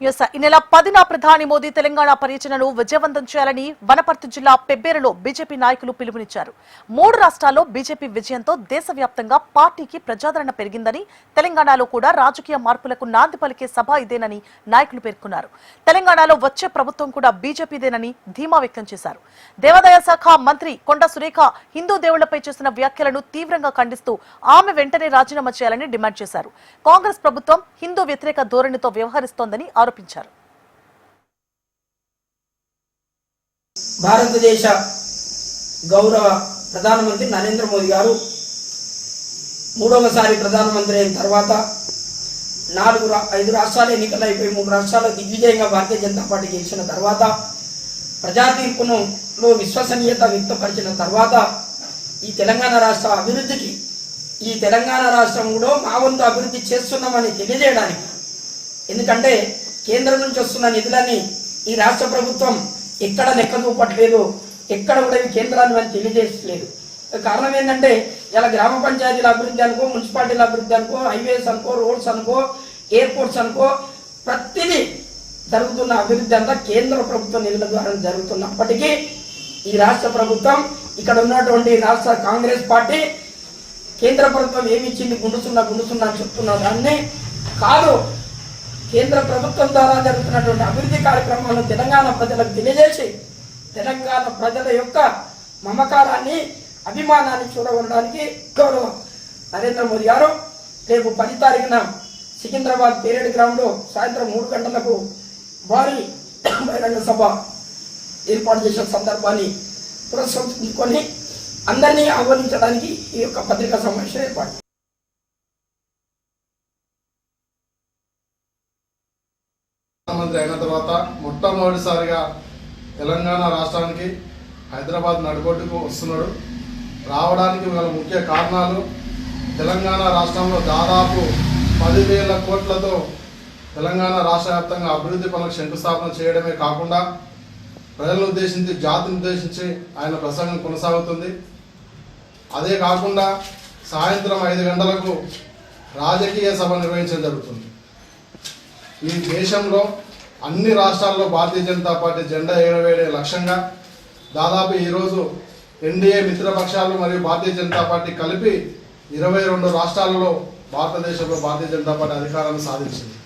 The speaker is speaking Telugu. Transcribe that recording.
ఈ నెల 10న ప్రధాని మోదీ తెలంగాణ పర్యటనను విజయవంతం చేయాలని వనపర్తి జిల్లా పెబ్బేరులో బీజేపీ నాయకులు పిలుపునిచ్చారు. 3 రాష్ట్రాల్లో బీజేపీ విజయంతో దేశవ్యాప్తంగా పార్టీకి ప్రజాదరణ పెరిగిందని, తెలంగాణలో కూడా రాజకీయ మార్పులకు నాంది పలికే సభ ఇదేనని నాయకులు పేర్కొన్నారు. తెలంగాణలో వచ్చే ప్రభుత్వం కూడా బీజేపీదేనని ధీమా వ్యక్తం చేశారు. దేవాదాయ శాఖ మంత్రి కొండ సురేఖ హిందూ దేవుళ్లపై చేసిన వ్యాఖ్యలను తీవ్రంగా ఖండిస్తూ ఆమె వెంటనే రాజీనామా చేయాలని డిమాండ్ చేశారు. కాంగ్రెస్ ప్రభుత్వం హిందూ వ్యతిరేక ధోరణితో వ్యవహరిస్తోందని ఆరోపించారు. భారతదేశ గౌరవ ప్రధానమంత్రి నరేంద్ర మోదీ గారు 3వసారి ప్రధానమంత్రి అయిన తర్వాత 5 రాష్ట్రాలు ఎన్నికలైపోయి 3 రాష్ట్రాలు దిగ్విజయంగా భారతీయ జనతా పార్టీ గెలిచిన తర్వాత ప్రజా తీర్పులో విశ్వసనీయత వ్యక్తపరిచిన తర్వాత ఈ తెలంగాణ రాష్ట్ర అభివృద్ధికి ఈ తెలంగాణ రాష్ట్రం కూడా మా వంతు అభివృద్ధి చేస్తున్నామని తెలియజేయడానికి, ఎందుకంటే కేంద్రం నుంచి వస్తున్న నిధులని ఈ రాష్ట్ర ప్రభుత్వం ఎక్కడ లెక్క చూపట్లేదు, ఎక్కడ కూడా కేంద్రాన్ని అని తెలియజేయట్లేదు. కారణం ఏంటంటే ఇలా గ్రామ పంచాయతీల అభివృద్ధి అనుకో, మున్సిపాలిటీల అభివృద్ధి అనుకో, హైవేస్ అనుకో, రోడ్స్ అనుకో, ఎయిర్పోర్ట్స్ అనుకో, ప్రతిదీ జరుగుతున్న అభివృద్ధి అంతా కేంద్ర ప్రభుత్వ నిధుల ద్వారా జరుగుతున్నప్పటికీ ఈ రాష్ట్ర ప్రభుత్వం, ఇక్కడ ఉన్నటువంటి రాష్ట్ర కాంగ్రెస్ పార్టీ కేంద్ర ప్రభుత్వం ఏమి ఇచ్చింది గుండుసున్నా అని చెప్తున్న దాన్ని కాదు, కేంద్ర ప్రభుత్వం ద్వారా జరుగుతున్నటువంటి అభివృద్ధి కార్యక్రమాలను తెలంగాణ ప్రజలకు తెలియజేసి తెలంగాణ ప్రజల యొక్క మమకారాన్ని, అభిమానాన్ని చూడగొనడానికి గౌరవ నరేంద్ర మోదీ గారు రేపు 10 తారీఖున సికింద్రాబాద్ పేరేడ్ గ్రౌండ్లో సాయంత్రం 3 గంటలకు భారీ బహిరంగ సభ ఏర్పాటు చేసిన సందర్భాన్ని పురస్కరించుకొని అందరినీ ఆహ్వానించడానికి ఈ యొక్క పత్రికా సమావేశం ఏర్పాటు. ప్రధానమంత్రి అయిన తర్వాత మొట్టమొదటిసారిగా తెలంగాణ రాష్ట్రానికి హైదరాబాద్ నడుబొడ్డుకు వస్తున్నాడు. రావడానికి గల ముఖ్య కారణాలు, తెలంగాణ రాష్ట్రంలో దాదాపు 10,000 కోట్లతో తెలంగాణ రాష్ట్ర వ్యాప్తంగా అభివృద్ధి పనులకు శంకుస్థాపన చేయడమే కాకుండా ప్రజలను ఉద్దేశించి, జాతిని ఉద్దేశించి ఆయన ప్రసంగం కొనసాగుతుంది. అదే కాకుండా సాయంత్రం 5 గంటలకు రాజకీయ సభ నిర్వహించడం జరుగుతుంది. ఈ దేశంలో అన్ని రాష్ట్రాల్లో భారతీయ జనతా పార్టీ జెండా ఎగరవేయడే లక్ష్యంగా దాదాపు ఈరోజు ఎన్డీఏ మిత్రపక్షాలు మరియు భారతీయ జనతా పార్టీ కలిపి 22 రాష్ట్రాలలో భారతదేశంలో భారతీయ జనతా పార్టీ అధికారాన్ని సాధించింది.